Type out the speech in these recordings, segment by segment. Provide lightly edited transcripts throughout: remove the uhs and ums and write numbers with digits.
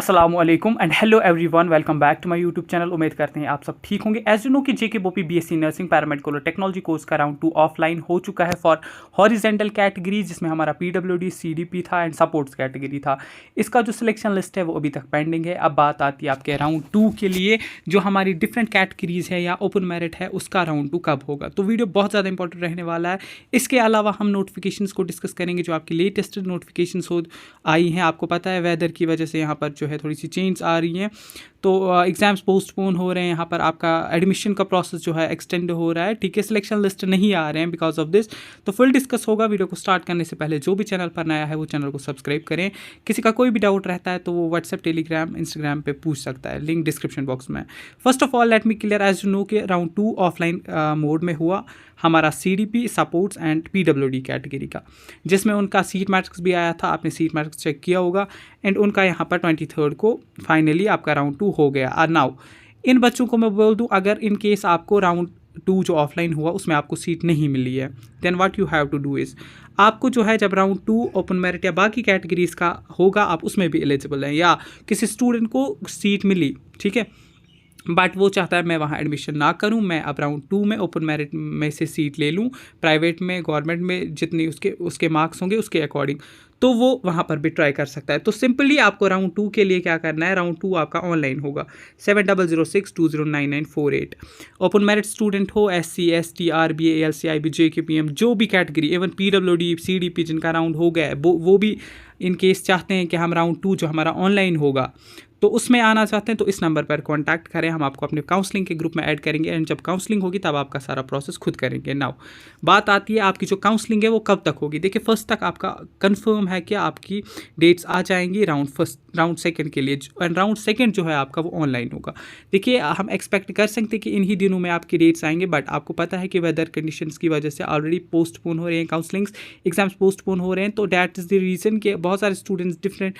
असलामुअलैकुम and hello everyone, welcome back to my YouTube channel. उम्मीद करते हैं आप सब ठीक होंगे। एज यू नो कि जेके बोपी बीएससी नर्सिंग पैरामेडिकल और टेक्नोलॉजी कोर्स का राउंड 2 ऑफलाइन हो चुका है फॉर हॉरिजेंटल कैटेगरी, जिसमें हमारा पीडब्ल्यूडी सीडीपी था एंड सपोर्ट्स कैटेगरी था। इसका जो सिलेक्शन लिस्ट है वो अभी तक पेंडिंग है। अब बात आती है आपके राउंड 2 के लिए, जो हमारी डिफरेंट कैटेगरीज है या ओपन मेरिट है, उसका राउंड 2 कब होगा। तो वीडियो बहुत ज़्यादा इंपॉर्टेंट रहने वाला है। इसके अलावा हम नोटिफिकेशंस को डिस्कस करेंगे, जो आपकी लेटेस्ट नोटिफिकेशंस हो आई हैं। आपको पता है वेदर की वजह से यहाँ पर जो है थोड़ी सी चेंज आ रही हैं, तो एग्ज़ाम्स पोस्टपोन हो रहे हैं। यहाँ पर आपका एडमिशन का प्रोसेस जो है एक्सटेंड हो रहा है, ठीक है। सिलेक्शन लिस्ट नहीं आ रहे हैं बिकॉज ऑफ दिस। तो फुल डिस्कस होगा। वीडियो को स्टार्ट करने से पहले जो भी चैनल पर नया है वो चैनल को सब्सक्राइब करें। किसी का कोई भी डाउट रहता है तो वो व्हाट्सएप, टेलीग्राम, इंस्टाग्राम पे पूछ सकता है, लिंक डिस्क्रिप्शन बॉक्स में। First of all let me clear, as you know कि राउंड 2 ऑफलाइन मोड में हुआ हमारा CDP, sports and PWD category का, जिसमें उनका सीट मैट्रिक्स भी आया था। आपने सीट मैट्रिक्स चेक किया होगा एंड उनका यहाँ पर 23 को फाइनली आपका राउंड 2 हो गया। और नाउ इन बच्चों को मैं बोल दूँ, अगर इन केस आपको राउंड 2 जो ऑफलाइन हुआ उसमें आपको सीट नहीं मिली है, then what you have to do is, आपको जो है जब राउंड 2 ओपन मेरिट या बाकी कैटेगरीज का होगा, आप उसमें भी एलिजिबल हैं, या किसी स्टूडेंट को सीट मिली, ठीक है, बट वो चाहता है मैं वहाँ एडमिशन ना करूँ, मैं अब राउंड 2 में ओपन मेरिट में से सीट ले लूँ, प्राइवेट में, गवर्नमेंट में, जितनी उसके मार्क्स होंगे उसके अकॉर्डिंग, तो वो वहाँ पर भी ट्राई कर सकता है। तो सिंपली आपको राउंड 2 के लिए क्या करना है, राउंड 2 आपका ऑनलाइन होगा। 7006209948। ओपन मेरिट स्टूडेंट हो, SC ST RBA ALCIB JKPM, जो भी कैटेगरी, इवन PWD CDP जिनका राउंड हो गया है, वो भी इन केस चाहते हैं कि हम राउंड 2 जो हमारा ऑनलाइन होगा तो उसमें आना चाहते हैं, तो इस नंबर पर कांटेक्ट करें। हम आपको अपने काउंसलिंग के ग्रुप में ऐड करेंगे एंड जब काउंसलिंग होगी तब आपका सारा प्रोसेस खुद करेंगे। नाउ बात आती है आपकी जो काउंसलिंग है वो कब तक होगी। देखिए, फर्स्ट तक आपका कंफर्म है कि आपकी डेट्स आ जाएंगी राउंड सेकंड के लिए, एंड राउंड सेकंड जो है आपका वो ऑनलाइन होगा। देखिए, हम एक्सपेक्ट कर सकते हैं कि इन्हीं दिनों में आपकी डेट्स आएंगे, बट आपको पता है कि वेदर कंडीशंस की वजह से ऑलरेडी पोस्टपोन हो रहे हैं, काउंसलिंग्स, एग्जाम्स पोस्टपोन हो रहे हैं। तो दैट इज़ द रीज़न कि बहुत सारे स्टूडेंट्स डिफरेंट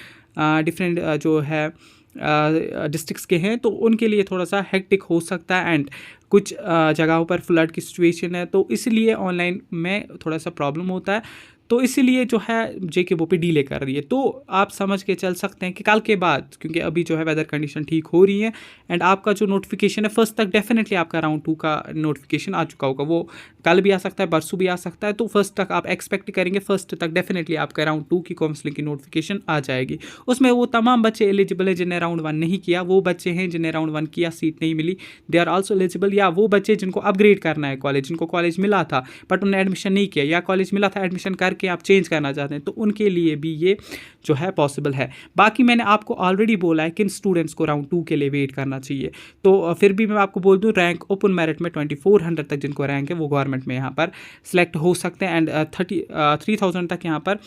जो है डिस्ट्रिक्ट्स के हैं, तो उनके लिए थोड़ा सा हेक्टिक हो सकता है एंड कुछ जगहों पर फ्लड की सिचुएशन है, तो इसलिए ऑनलाइन में थोड़ा सा प्रॉब्लम होता है। तो इसीलिए जो है जेके वो पे डीले कर रही है। तो आप समझ के चल सकते हैं कि कल के बाद, क्योंकि अभी जो है वेदर कंडीशन ठीक हो रही है एंड आपका जो नोटिफिकेशन है फर्स्ट तक डेफिनेटली आपका राउंड 2 का नोटिफिकेशन आ चुका होगा। वो कल भी आ सकता है, परसों भी आ सकता है। तो फर्स्ट तक आप एक्सपेक्ट करेंगे, फर्स्ट तक डेफिनेटली आपका राउंड 2 की काउंसलिंग की नोटिफिकेशन आ जाएगी। उसमें वो तमाम बच्चे एलिजिबल हैं जिन्हें राउंड 1 नहीं किया, वो बच्चे हैं जिन्हें राउंड 1 किया, सीट नहीं मिली, दे आर ऑल्सो एलिजिबल, या वो बच्चे जिनको अपग्रेड करना है कॉलेज, जिनको कॉलेज मिला था बट उन्होंने एडमिशन नहीं किया, या कॉलेज मिला था एडमिशन करके आप चेंज करना चाहते हैं, तो उनके लिए भी ये जो है पॉसिबल है। बाकी मैंने आपको ऑलरेडी बोला है किन स्टूडेंट्स को राउंड 2 के लिए वेट करना चाहिए। तो फिर भी मैं आपको बोल दूं, रैंक ओपन मेरिट में 2400 तक जिनको रैंक है वो गवर्नमेंट में यहाँ पर सिलेक्ट हो सकते हैं एंड 3000 तक यहाँ पर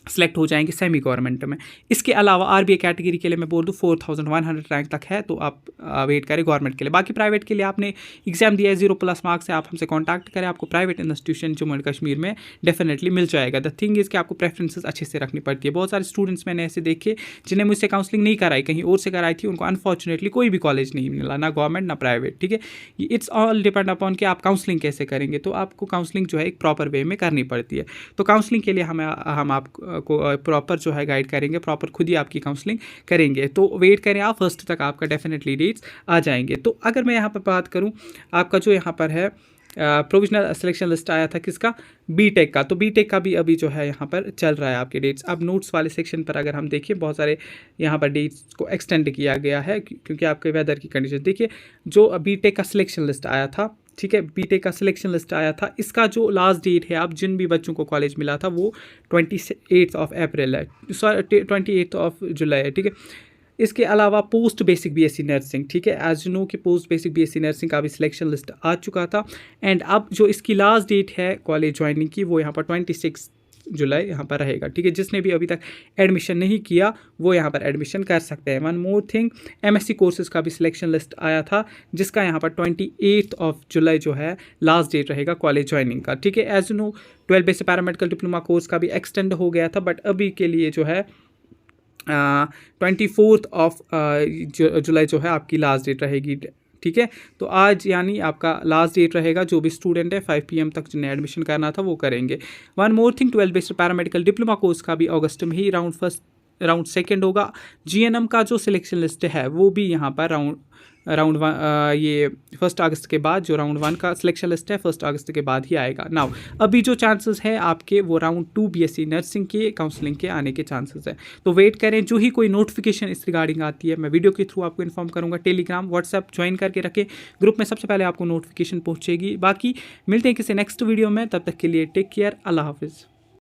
सेलेक्ट हो जाएंगे सेमी गवर्नमेंट में। इसके अलावा आरबीए कैटेगरी के लिए मैं बोल दूँ 4100 रैंक तक है, तो आप वेट करें गवर्नमेंट के लिए। बाकी प्राइवेट के लिए आपने एग्जाम दिया है 0+ मार्क्स से, आप हमसे कांटेक्ट करें, आपको private institution Jammu and Kashmir में डेफिनेटली मिल जाएगा। द थिंग इज़ कि आपको प्रेफरेंसेस अच्छे से रखनी पड़ती है। बहुत सारे स्टूडेंट्स मैंने ऐसे देखे जिन्हें मुझसे काउंसलिंग नहीं कराई, कहीं और से कराई थी, उनको अनफॉर्चुनेटली कोई भी कॉलेज नहीं मिला, ना गवर्नमेंट ना प्राइवेट, ठीक है। इट्स ऑल डिपेंड अपॉन कि आप काउंसलिंग कैसे करेंगे। तो आपको काउंसलिंग जो है एक प्रॉपर वे में करनी पड़ती है। तो काउंसलिंग के लिए हम आपको प्रॉपर जो है गाइड करेंगे, प्रॉपर खुद ही आपकी काउंसलिंग करेंगे। तो वेट करें आप, फर्स्ट तक आपका डेफिनेटली डेट्स आ जाएंगे। तो अगर मैं यहाँ पर बात करूँ, आपका जो यहाँ पर है प्रोविजनल सिलेक्शन लिस्ट आया था किसका, बीटेक का, तो बीटेक का भी अभी जो है यहाँ पर चल रहा है आपके डेट्स। अब नोट्स वाले सेक्शन पर अगर हम देखिए, बहुत सारे यहाँ पर डेट्स को एक्सटेंड किया गया है क्योंकि आपके वेदर की कंडीशन। देखिए, जो बीटेक का सिलेक्शन लिस्ट आया था, ठीक है, बीटेक का सिलेक्शन लिस्ट आया था, इसका जो लास्ट डेट है, आप जिन भी बच्चों को कॉलेज मिला था वो 28 अप्रैल है, सॉरी 28 जुलाई है, ठीक है। इसके अलावा पोस्ट बेसिक बीएससी नर्सिंग, ठीक है, एज यू नो कि पोस्ट बेसिक बीएससी नर्सिंग का भी सिलेक्शन लिस्ट आ चुका था एंड अब जो इसकी लास्ट डेट है कॉलेज ज्वाइनिंग की वो यहाँ पर 26 जुलाई यहाँ पर रहेगा, ठीक है। जिसने भी अभी तक एडमिशन नहीं किया वो यहाँ पर एडमिशन कर सकते हैं। One more thing, MSc courses का भी सिलेक्शन लिस्ट आया था जिसका यहाँ पर 28 जुलाई जो है लास्ट डेट रहेगा कॉलेज ज्वाइनिंग का, ठीक है। As you know 12 basic paramedical diploma course का भी एक्सटेंड हो गया था, बट अभी के लिए जो है 24 जुलाई जो है आपकी लास्ट डेट रहेगी, ठीक है। तो आज यानी आपका लास्ट डेट रहेगा। जो भी स्टूडेंट है 5 PM तक जिन्हें एडमिशन करना था वो करेंगे। One more thing, 12 based paramedical diploma course का भी अगस्त में ही राउंड फर्स्ट राउंड सेकंड होगा। जीएनएम का जो सिलेक्शन लिस्ट है वो भी यहाँ पर राउंड ये 1 अगस्त के बाद जो राउंड 1 का सिलेक्शन लिस्ट है 1 अगस्त के बाद ही आएगा। नाउ अभी जो चांसेस है आपके वो राउंड 2 बीएससी नर्सिंग के काउंसलिंग के आने के चांसेस है। तो वेट करें, जो ही कोई नोटिफिकेशन इस रिगार्डिंग आती है मैं वीडियो के थ्रू आपको इन्फॉर्म करूँगा। टेलीग्राम व्हाट्सएप ज्वाइन करके रखें, ग्रुप में सबसे पहले आपको नोटिफिकेशन पहुँचेगी। बाकी मिलते हैं किसी नेक्स्ट वीडियो में, तब तक के लिए टेक केयर, अल्लाह हाफिज़।